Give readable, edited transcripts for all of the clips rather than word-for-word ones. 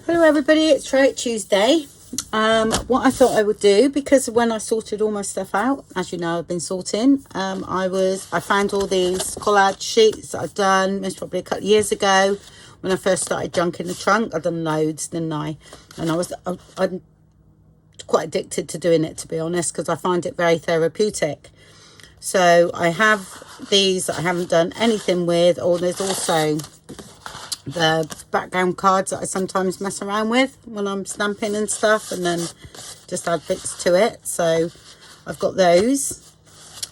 Hello everybody, it's Trout Tuesday. What I thought I would do, because when I sorted all my stuff out, as you know I've been sorting, I found all these collage sheets that I've done, most probably a couple of years ago when I first started junk in the trunk. I've done loads, didn't I? And I'm quite addicted to doing it, to be honest, because I find it very therapeutic. So I have these that I haven't done anything with, or there's also the background cards that I sometimes mess around with when I'm stamping and stuff, and then just add bits to it. So I've got those.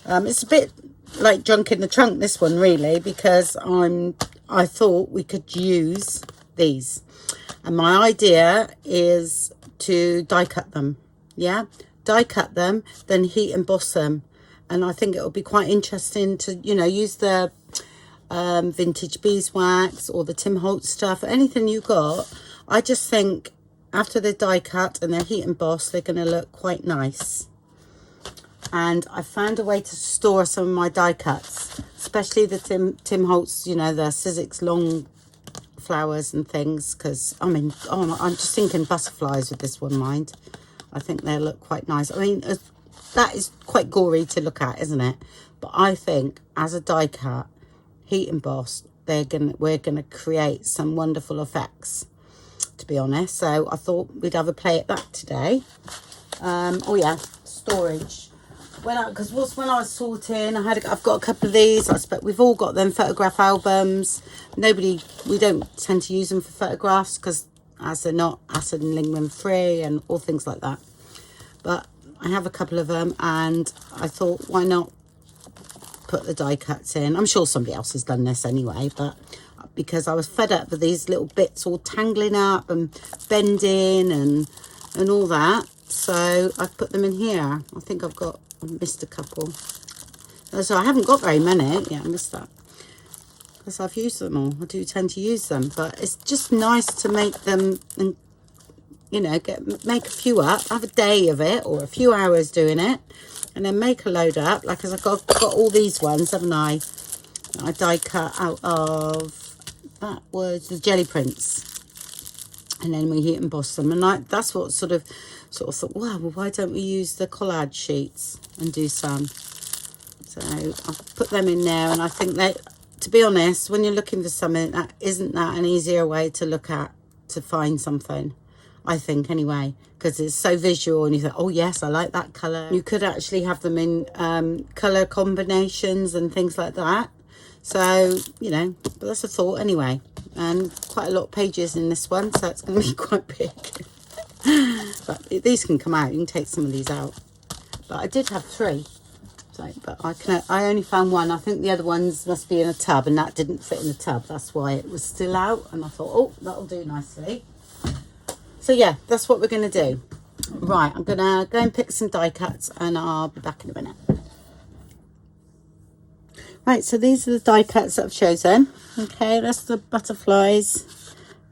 It's a bit like junk in the trunk, this one, really, because I thought we could use these, and my idea is to die cut them. Die cut them, then heat emboss them, and I think it'll be quite interesting to, you know, use the vintage beeswax or the Tim Holtz stuff, anything you got. I just think after they're die cut and they're heat embossed, they're going to look quite nice. And I found a way to store some of my die cuts, especially the Tim Holtz, you know, the Sizzix long flowers and things, because I mean, I'm just thinking butterflies with this one, mind. I think they'll look quite nice. I mean, that is quite gory to look at, isn't it? But I think as a die cut, heat embossed, we're gonna create some wonderful effects, to be honest. So I thought we'd have a play at that today. Oh yeah, storage. When I was sorting, I've got a couple of these. I expect we've all got them, photograph albums. We don't tend to use them for photographs because as they're not acid and lignin free and all things like that. But I have a couple of them, and I thought, why not put the die cuts in? I'm sure somebody else has done this anyway, but because I was fed up with these little bits all tangling up and bending and all that, so I've put them in here. I think I missed a couple, so I haven't got very many. Yeah, I missed that because I've used them all. I do tend to use them, but it's just nice to make them and, you know, make a few up, have a day of it or a few hours doing it, and then make a load up. Like, as I've got all these ones, haven't I? I die cut out of, that was the jelly prints, and then we heat emboss them. And that's what sort of thought, wow, well, why don't we use the collage sheets and do some? So I've put them in there, and I think that, to be honest, when you're looking for something, that isn't that an easier way to look at, to find something, I think, anyway, because it's so visual, and you think, oh yes, I like that colour. You could actually have them in colour combinations and things like that. So, you know, but that's a thought anyway. And quite a lot of pages in this one, so it's going to be quite big. But these can come out. You can take some of these out. But I did have 3. So, but I only found one. I think the other ones must be in a tub, and that didn't fit in the tub. That's why it was still out. And I thought, oh, that'll do nicely. So yeah, that's what we're going to do. Right, I'm going to go and pick some die cuts, and I'll be back in a minute. Right, so these are the die cuts that I've chosen. Okay, that's the butterflies.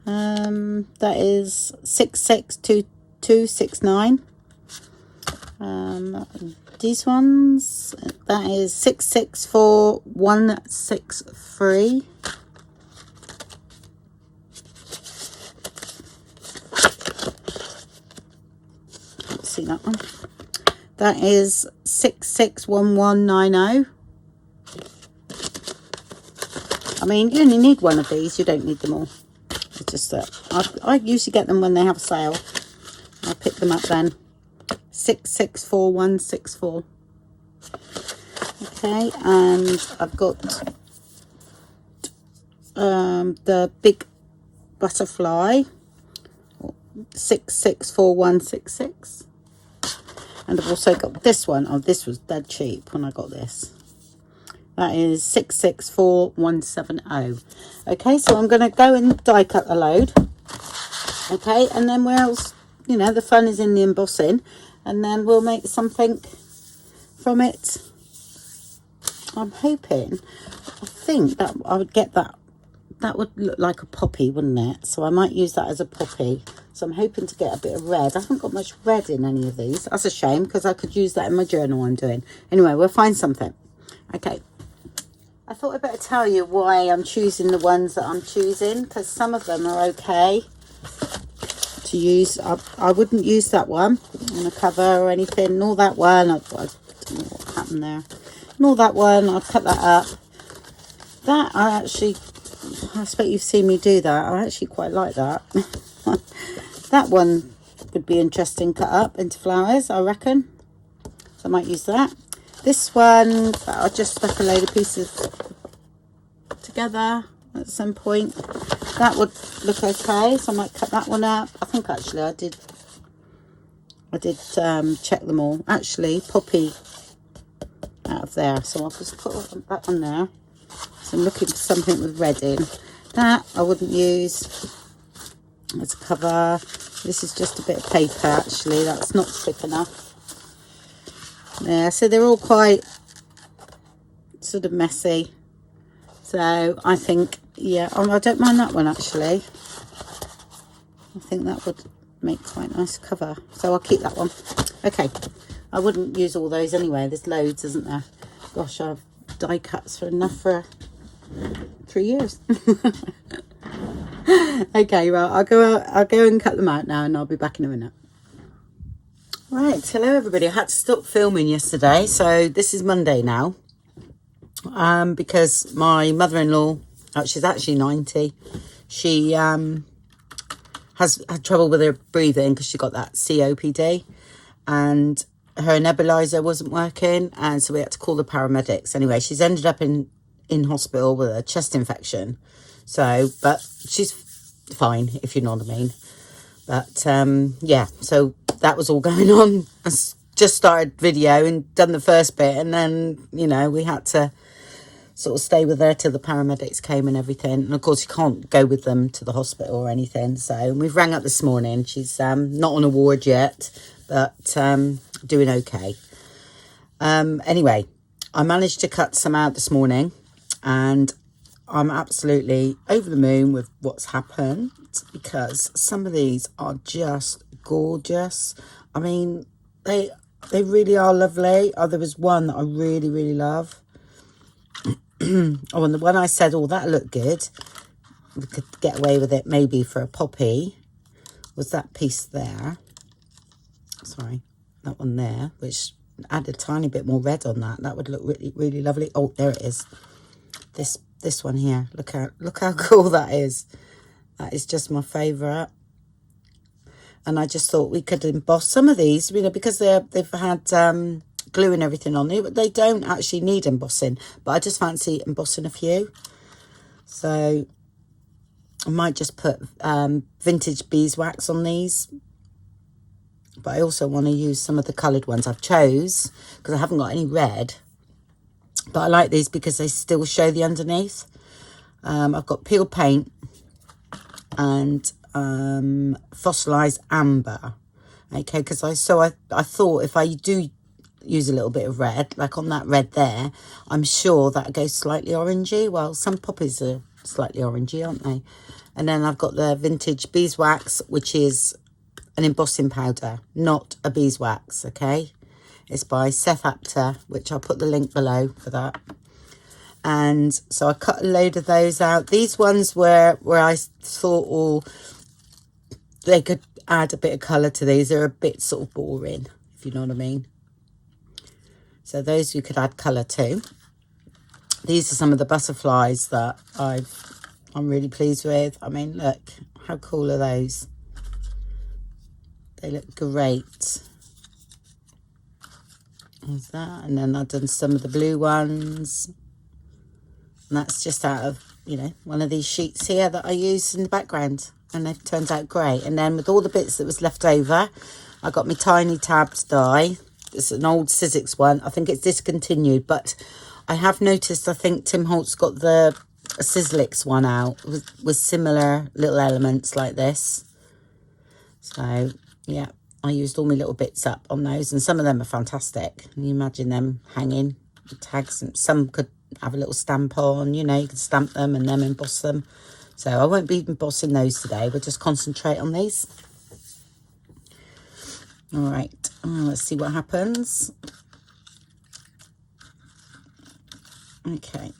That is 662269. These ones, that is 664163. See that one? That is 661190. I mean, you only need one of these, you don't need them all. It's just that I usually get them when they have a sale. I'll pick them up then. 664164. Okay, and I've got the big butterfly, 664166. And I've also got this one. Oh, this was dead cheap when I got this. That is 664170. Okay, so I'm going to go and die cut a load. Okay, and then where else, you know, the fun is in the embossing, and then we'll make something from it. I'm hoping, I think that I would get that would look like a poppy, wouldn't it? So I might use that as a poppy. So I'm hoping to get a bit of red. I haven't got much red in any of these. That's a shame, because I could use that in my journal I'm doing. Anyway, we'll find something. Okay. I thought I'd better tell you why I'm choosing the ones that I'm choosing, because some of them are okay. to use. I wouldn't use that one on a cover or anything, nor that one. I don't know what happened there. Nor that one. I'd cut that up. That I expect you've seen me do that. I actually quite like that. That one would be interesting, cut up into flowers, I reckon. So I might use that. This one, I just stuck a load of pieces together at some point. That would look okay, so I might cut that one up. I think actually I did check them all. Actually, poppy out of there, so I'll just put that on there. So I'm looking for something with red in. That I wouldn't use as a cover. This is just a bit of paper, actually. That's not thick enough. Yeah, so they're all quite sort of messy. So I think, yeah, I don't mind that one, actually. I think that would make quite a nice cover. So I'll keep that one. Okay. I wouldn't use all those anyway. There's loads, isn't there? Gosh, I've die cuts for enough for 3 years. Okay, well, I'll go and cut them out now, and I'll be back in a minute. Right, hello everybody. I had to stop filming yesterday, so this is Monday now. Because my mother-in-law, she's actually 90. She has had trouble with her breathing because she got that COPD, and her nebulizer wasn't working, and so we had to call the paramedics. Anyway, she's ended up in hospital with a chest infection. So, but she's fine, if you know what I mean. But yeah, so that was all going on. I just started video and done the first bit, and then, you know, we had to sort of stay with her till the paramedics came and everything. And of course you can't go with them to the hospital or anything. So we've rang up this morning. She's not on a ward yet, but doing okay. Anyway, I managed to cut some out this morning, and I'm absolutely over the moon with what's happened, because some of these are just gorgeous. I mean, they really are lovely. Oh, there was one that I really, really love. Oh, and the one I said, oh, that looked good, we could get away with it maybe for a poppy, was that piece there. Sorry, that one there, which add a tiny bit more red on that. That would look really, really lovely. Oh, there it is. This one here. Look how cool that is. That is just my favourite. And I just thought we could emboss some of these, you know, because they've had glue and everything on there, but they don't actually need embossing. But I just fancy embossing a few. So I might just put vintage beeswax on these. But I also want to use some of the coloured ones I've chose, because I haven't got any red. But I like these because they still show the underneath. I've got peel paint and fossilized amber. Okay, because I thought if I do use a little bit of red, like on that red there, I'm sure that goes slightly orangey. Well, some poppies are slightly orangey, aren't they? And then I've got the vintage beeswax, which is an embossing powder, not a beeswax, okay? It's by Seth Apter, which I'll put the link below for that. And so I cut a load of those out. These ones were where I thought, oh, they could add a bit of colour to these. They're a bit sort of boring, if you know what I mean. So those you could add colour to. These are some of the butterflies that I'm really pleased with. I mean, look, how cool are those? They look great. There's that. And then I've done some of the blue ones. And that's just out of, you know, one of these sheets here that I used in the background. And they've turned out great. And then with all the bits that was left over, I got my tiny tabs die. It's an old Sizzix one. I think it's discontinued. But I have noticed, I think Tim Holtz got the Sizzlix one out with similar little elements like this. So, yeah, I used all my little bits up on those. And some of them are fantastic. Can you imagine them hanging with tags? And some could have a little stamp on, you know, you can stamp them and then emboss them. So I won't be embossing those today. We'll just concentrate on these. All right, let's see what happens. Okay.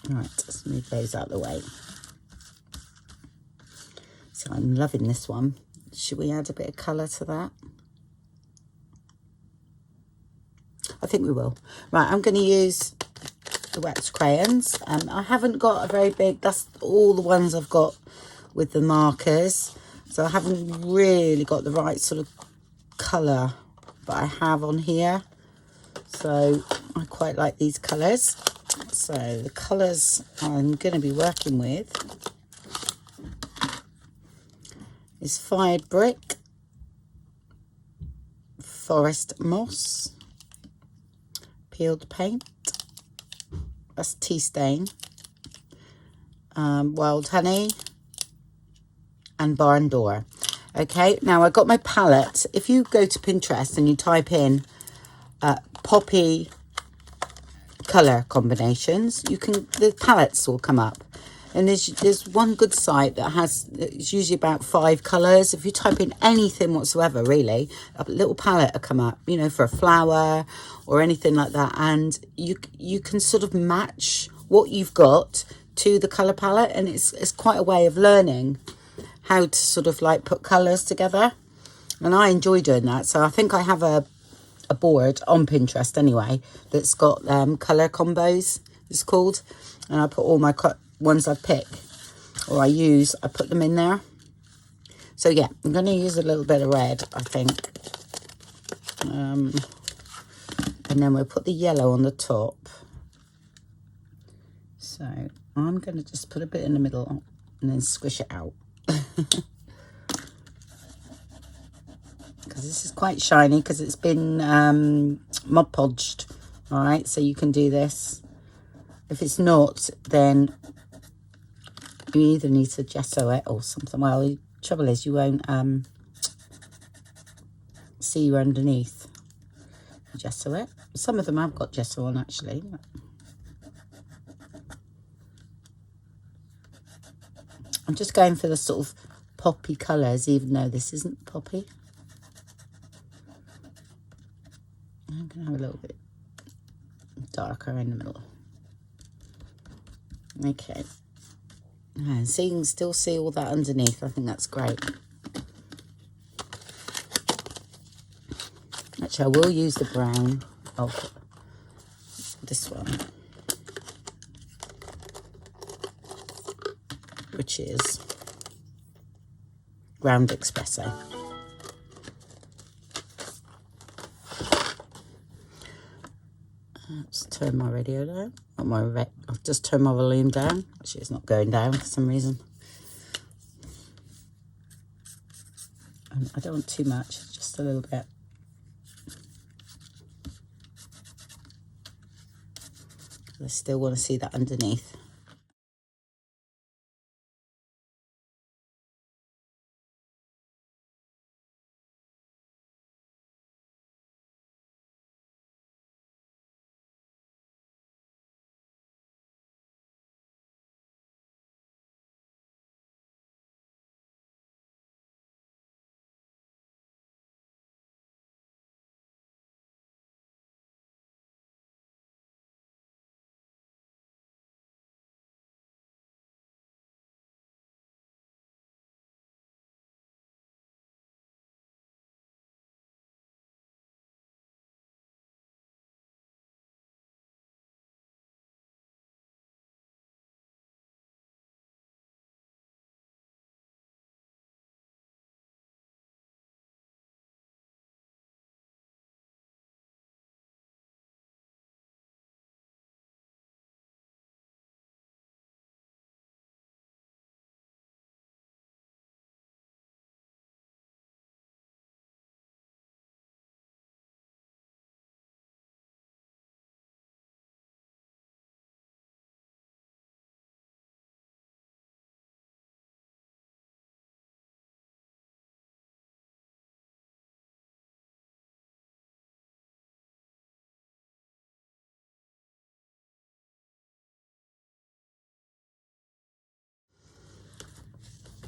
All right, let's move those out of the way. So I'm loving this one. Should we add a bit of colour to that? I think we will. Right, I'm going to use the wax crayons. I haven't got a very big, that's all the ones I've got with the markers. So I haven't really got the right sort of colour that I have on here. So I quite like these colours. So the colours I'm going to be working with is fired brick, forest moss, peeled paint, that's tea stain, wild honey, and barn door. Okay, now I got my palette. If you go to Pinterest and you type in poppy color combinations, you can, the palettes will come up. And there's one good site that has, it's usually about 5 colors. If you type in anything whatsoever, really, a little palette will come up, you know, for a flower or anything like that. And you can sort of match what you've got to the color palette, and it's quite a way of learning how to sort of like put colors together. And I enjoy doing that. So I think I have a board on Pinterest anyway that's got color combos, it's called, and I put all my ones I pick or I use, I put them in there. So yeah, I'm going to use a little bit of red, I think, and then we'll put the yellow on the top. So I'm going to just put a bit in the middle and then squish it out. Because this is quite shiny because it's been Mod Podged. All right, so you can do this. If it's not, then you either need to gesso it or something. Well, the trouble is you won't see you underneath. Gesso it. Some of them have got gesso on, actually. I'm just going for the sort of poppy colours, even though this isn't poppy. I'm going to have a little bit darker in the middle. Okay. And so you can still see all that underneath. I think that's great. Actually, I will use the brown of this one, which is ground espresso. Let's turn my radio down. I've just turned my volume down. Actually, it's not going down for some reason. And I don't want too much, just a little bit. I still want to see that underneath.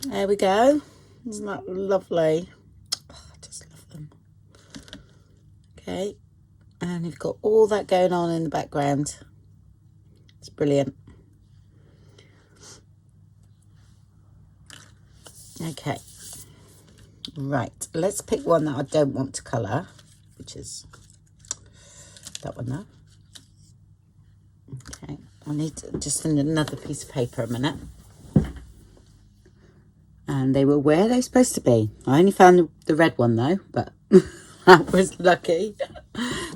There we go. Isn't that lovely? Oh, I just love them. Okay, and you've got all that going on in the background. It's brilliant. Okay, right, let's pick one that I don't want to colour, which is that one there. Okay, I need just another piece of paper a minute. And they were where they're supposed to be. I only found the red one though, but that was lucky.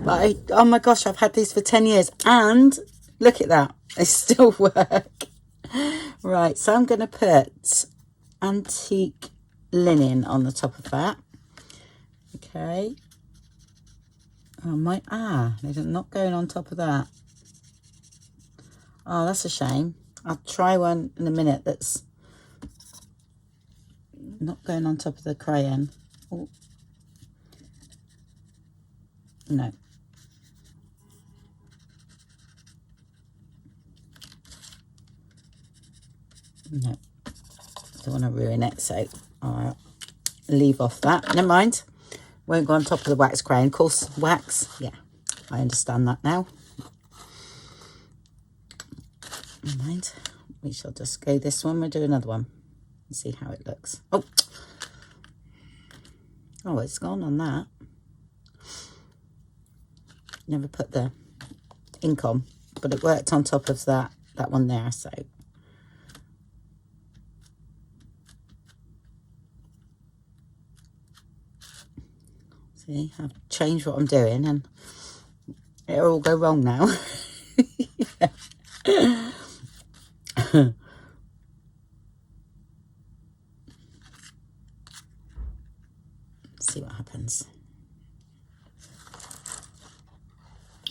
But oh my gosh, I've had these for 10 years and look at that, they still work. Right, so I'm going to put antique linen on the top of that. Okay. Oh they're not going on top of that. Oh, that's a shame. I'll try one in a minute that's not going on top of the crayon. Oh. No. No. Don't want to ruin it, so I'll leave off that. Never mind. Won't go on top of the wax crayon. Of course, wax. Yeah, I understand that now. Never mind. We shall just go this one. We'll do another one and see how it looks. Oh, it's gone on that. Never put the ink on, but it worked on top of that one there. So see, I've changed what I'm doing, and it'll all go wrong now. See what happens.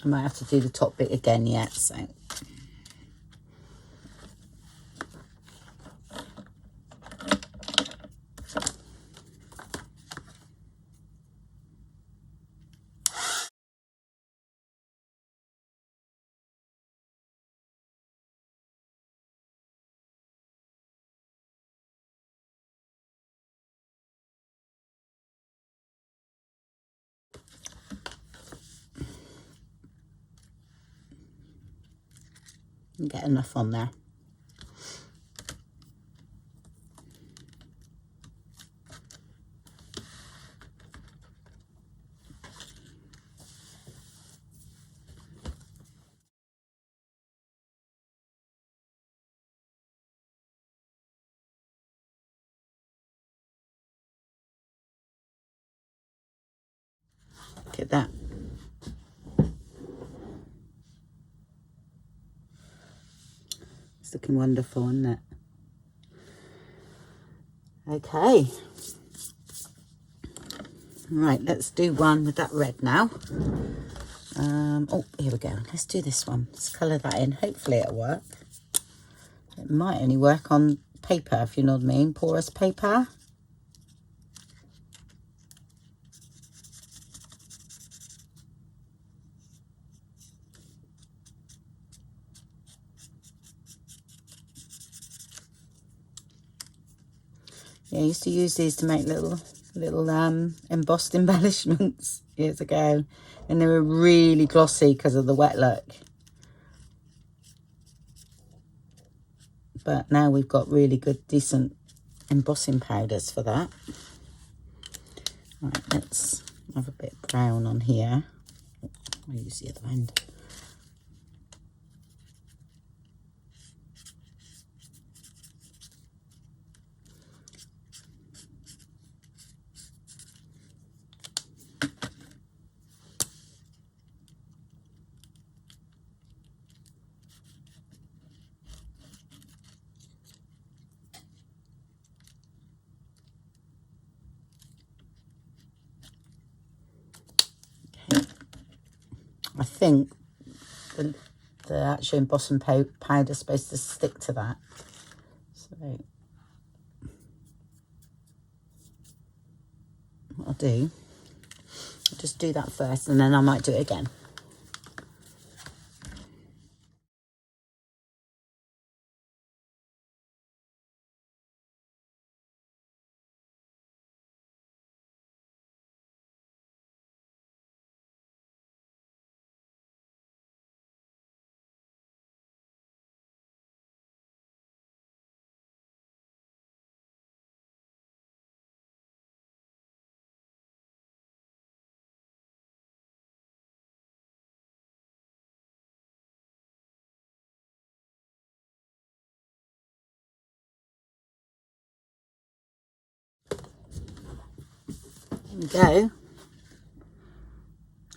I might have to do the top bit again yet, so. Get enough on there. Look at that. It's looking wonderful, isn't it? Okay. Right, let's do one with that red now. Oh, here we go. Let's do this one. Let's colour that in. Hopefully it'll work. It might only work on paper, if you know what I mean. Porous paper. Yeah, I used to use these to make little embossed embellishments years ago, and they were really glossy because of the wet look. But now we've got really good, decent embossing powders for that. Right, let's have a bit of brown on here. I'll use the other end. I think the actual embossing powder is supposed to stick to that. So what I'll do, I'll just do that first, and then I might do it again. There we go.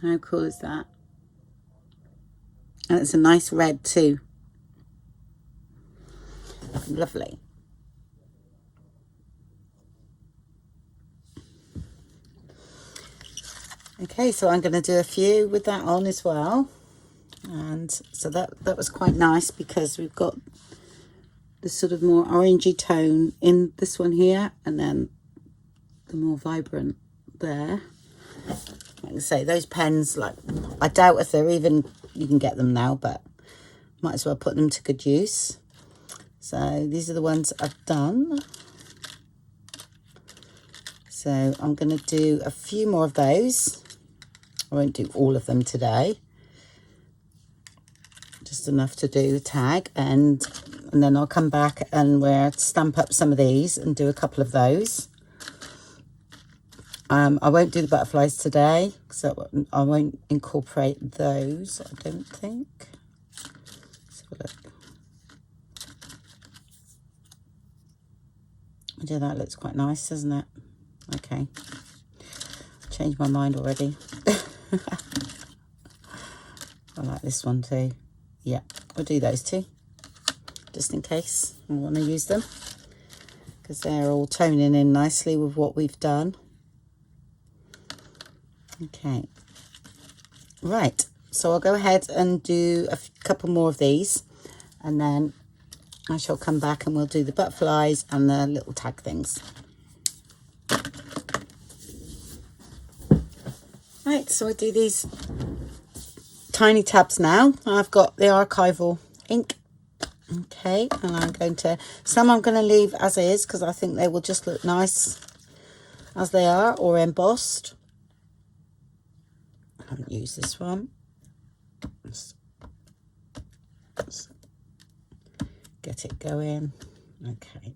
How cool is that? And it's a nice red too. Lovely. Okay, so I'm going to do a few with that on as well. And so that was quite nice because we've got the sort of more orangey tone in this one here, and then the more vibrant there. Like I say, those pens, like, I doubt if they're even, you can get them now, but might as well put them to good use. So these are the ones I've done. So I'm going to do a few more of those. I won't do all of them today. Just enough to do a tag, and then I'll come back and we'll stamp up some of these and do a couple of those. I won't do the butterflies today, so I won't incorporate those, I don't think. Let's have a look. Yeah, that looks quite nice, doesn't it? Okay. Changed my mind already. I like this one too. Yeah, we'll do those two, just in case I want to use them, because they're all toning in nicely with what we've done. Okay, right, so I'll go ahead and do a couple more of these, and then I shall come back and we'll do the butterflies and the little tag things. Right, so I do these tiny tabs now. I've got the archival ink. Okay, and I'm going to, some I'm going to leave as is because I think they will just look nice as they are, or embossed. I haven't used this one. Let's get it going. Okay.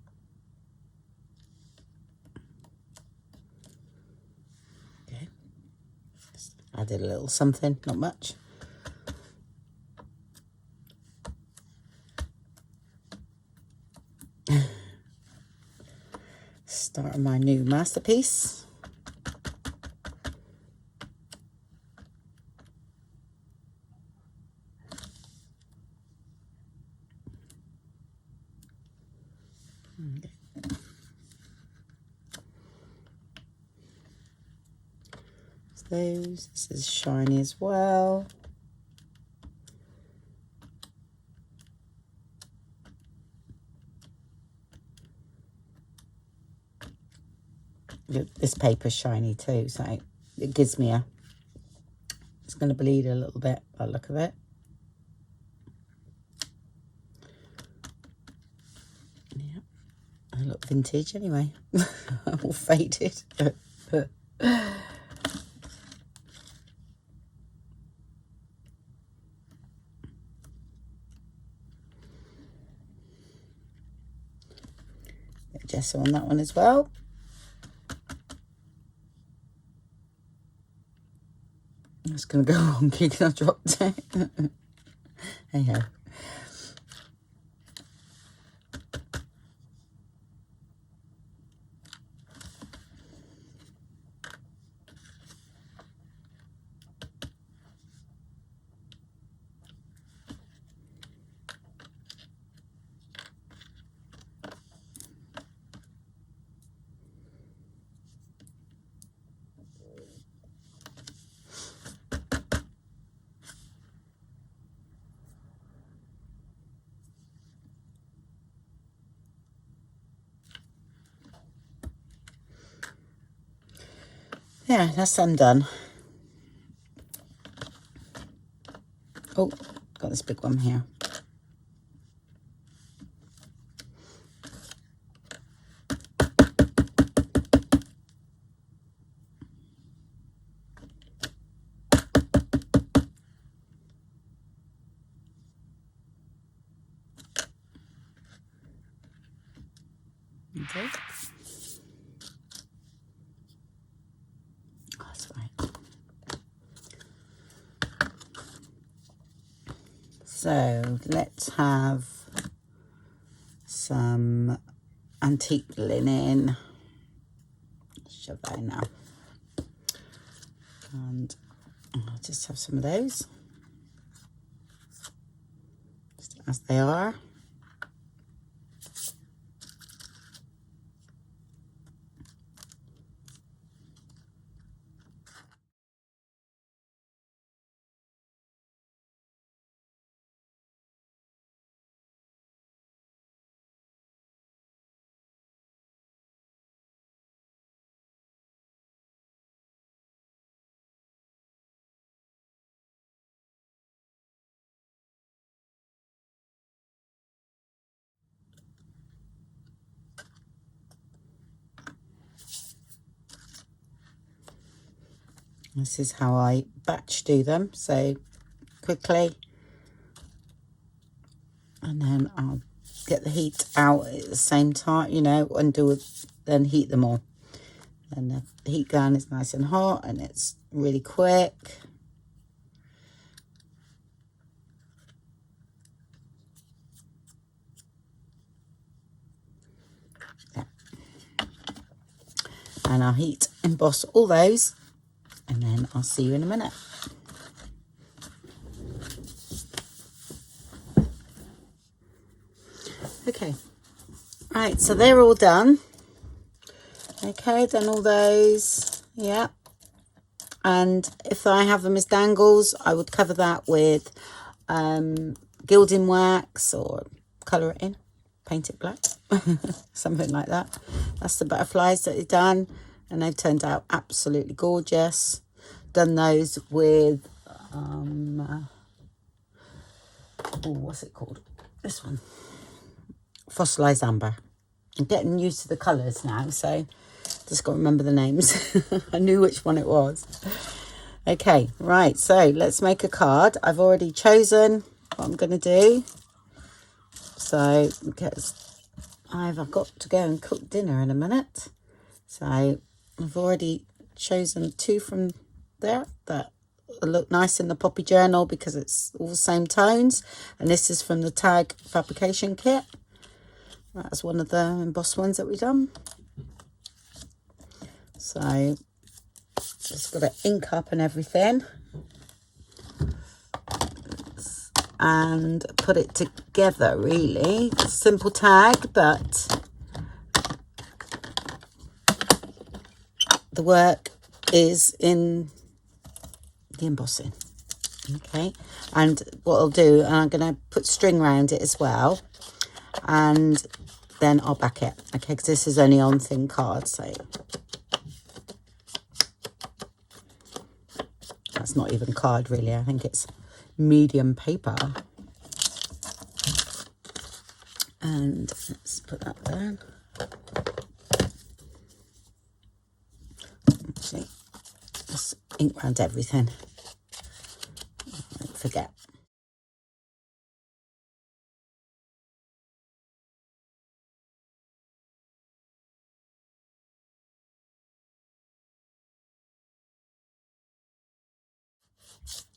Okay. Just added a little something, not much. Starting my new masterpiece. Those, this is shiny as well. This paper's shiny too, so it gives me a, it's going to bleed a little bit by the look of it. Yeah, I look vintage anyway. All faded. Gesso on that one as well. It's going to go wrong because I dropped it. Hey ho. Yeah, that's undone. Oh, got this big one here. Okay. Oh, that's right. So let's have some antique linen. Shove that in now. And I'll just have some of those, just as they are. This is how I batch do them, so quickly, and then I'll get the heat out at the same time, you know, and then heat them all. And the heat gun is nice and hot, and it's really quick. Yeah. And I'll heat emboss all those, and then I'll see you in a minute. Okay, right, so they're all done. Okay, done all those, yeah. And if I have them as dangles, I would cover that with gilding wax or colour it in, paint it black, something like that. That's the butterflies that are done, and they've turned out absolutely gorgeous. Done those with, what's it called? This one. Fossilized amber. I'm getting used to the colours now, so just got to remember the names. I knew which one it was. Okay, right, so let's make a card. I've already chosen what I'm going to do. So, because I've got to go and cook dinner in a minute. So, I've already chosen 2 from there that look nice in the Poppy Journal because it's all the same tones. And this is from the Tag Fabrication Kit. That's one of the embossed ones that we've done. So, just got to ink up and everything. And put it together, really. It's a simple tag, but the work is in the embossing. Okay, and what I'll do, I'm going to put string around it as well, and then I'll back it. Okay, because this is only on thin card, so that's not even card really. I think it's medium paper. And let's put that down. Actually, just ink around everything. Don't forget.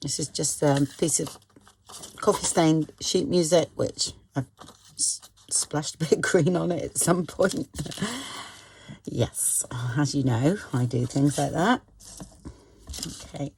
This is just a piece of coffee stained sheet music, which I've splashed a bit of green on it at some point. Yes, as you know, I do things like that. Okay.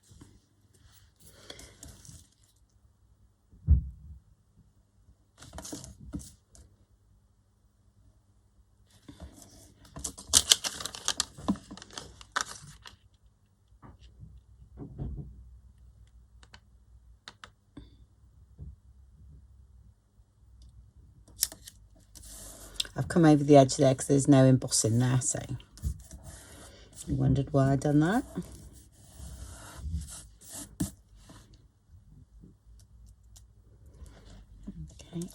I've come over the edge there because there's no embossing there, so you wondered why I'd done that. Okay.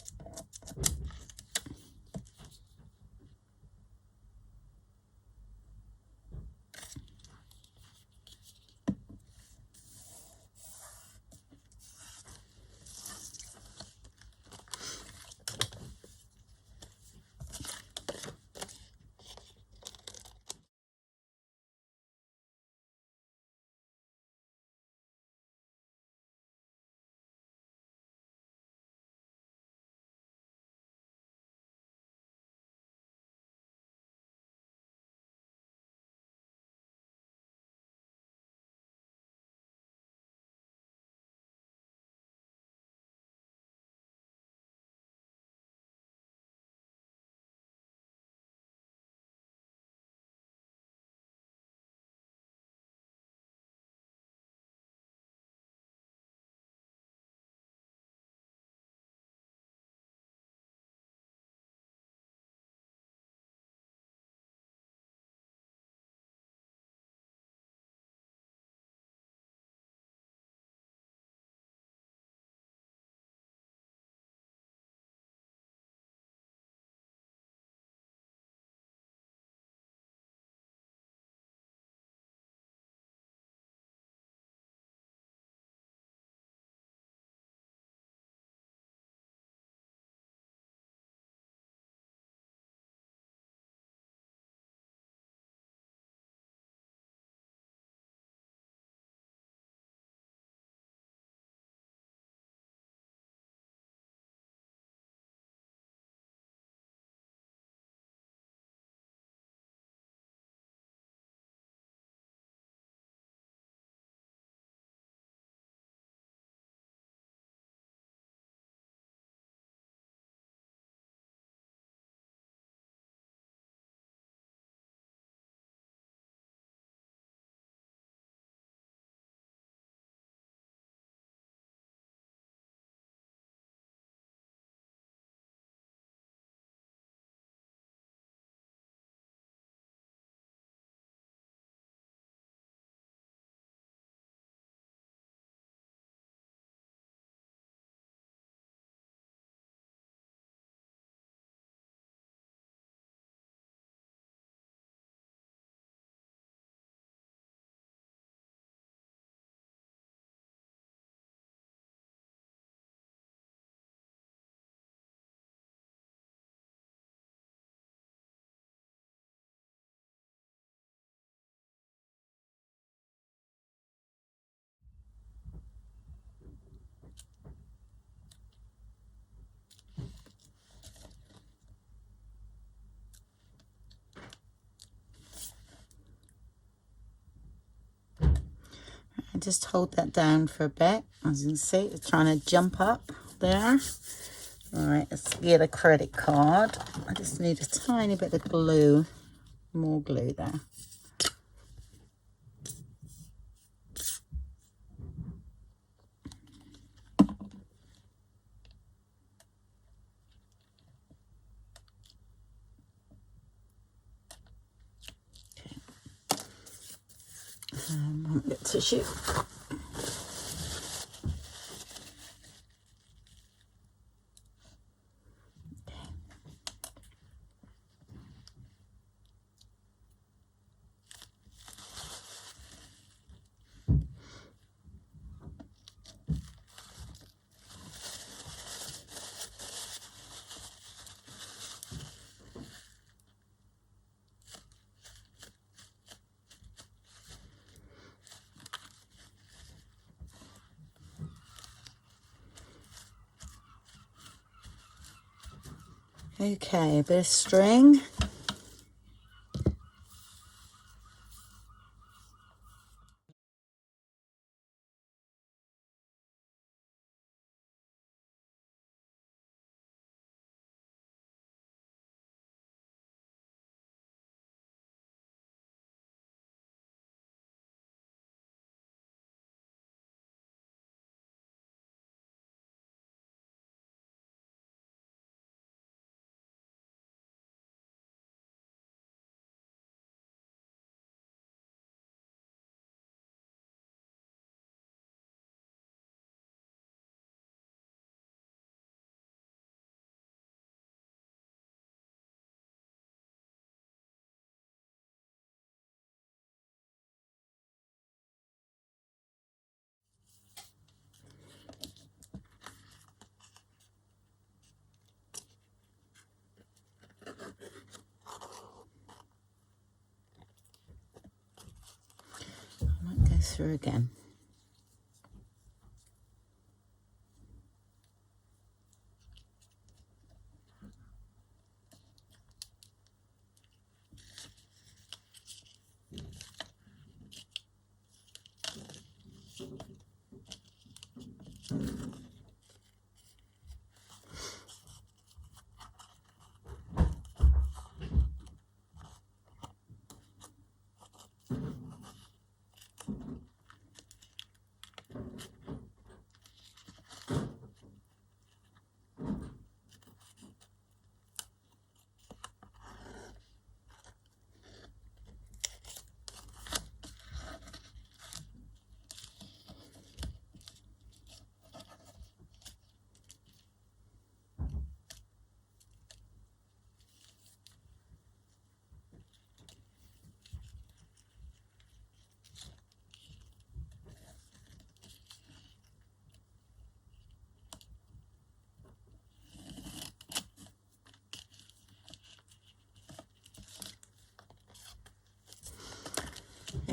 just hold that down for a bit. As you can see, it's trying to jump up there. All right, let's get a credit card. I just need a tiny bit of glue, more glue there. A bit of tissue. Okay, a bit of string. I might go through again.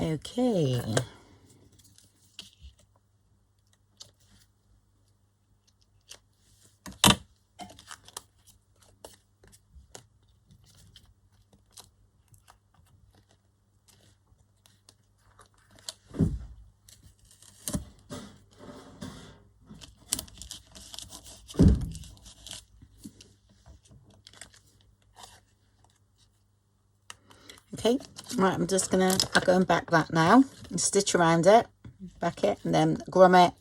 Okay. Okay, right, I'm just gonna go and back that now and stitch around it, back it, and then grum it.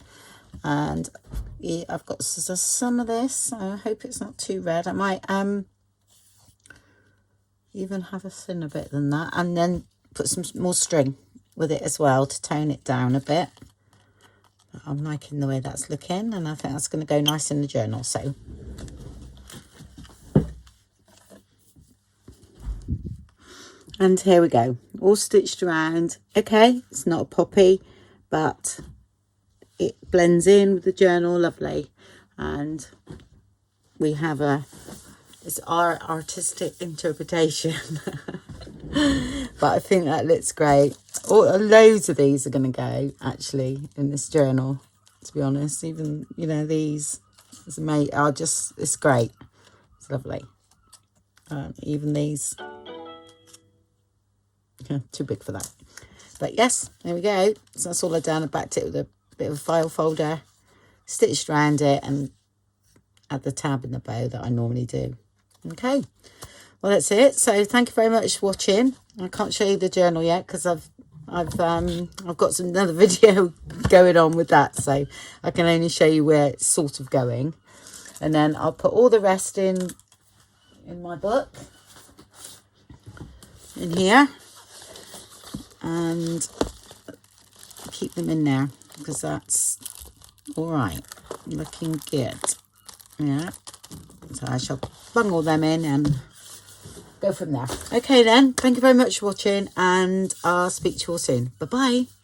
And yeah, I've got some of this. I hope it's not too red. I might even have a thinner bit than that, and then put some more string with it as well to tone it down a bit. But I'm liking the way that's looking, and I think that's going to go nice in the journal. So and here we go, all stitched around. Okay, it's not a poppy, but it blends in with the journal lovely, and we have it's our artistic interpretation. But I think that looks great. Loads of these are going to go actually in this journal, to be honest. Even, you know, these are just, it's great, it's lovely. Even these, too big for that. But yes, there we go. So that's all I've done. I backed it with a bit of a file folder, stitched around it, and add the tab and the bow that I normally do. Okay, well, that's it. So thank you very much for watching. I can't show you the journal yet because I've got another video going on with that, so I can only show you where it's sort of going, and then I'll put all the rest in my book in here and keep them in there because that's all right, looking good. Yeah, so I shall bung all them in and go from there. Okay then, thank you very much for watching, and I'll speak to you all soon. Bye bye.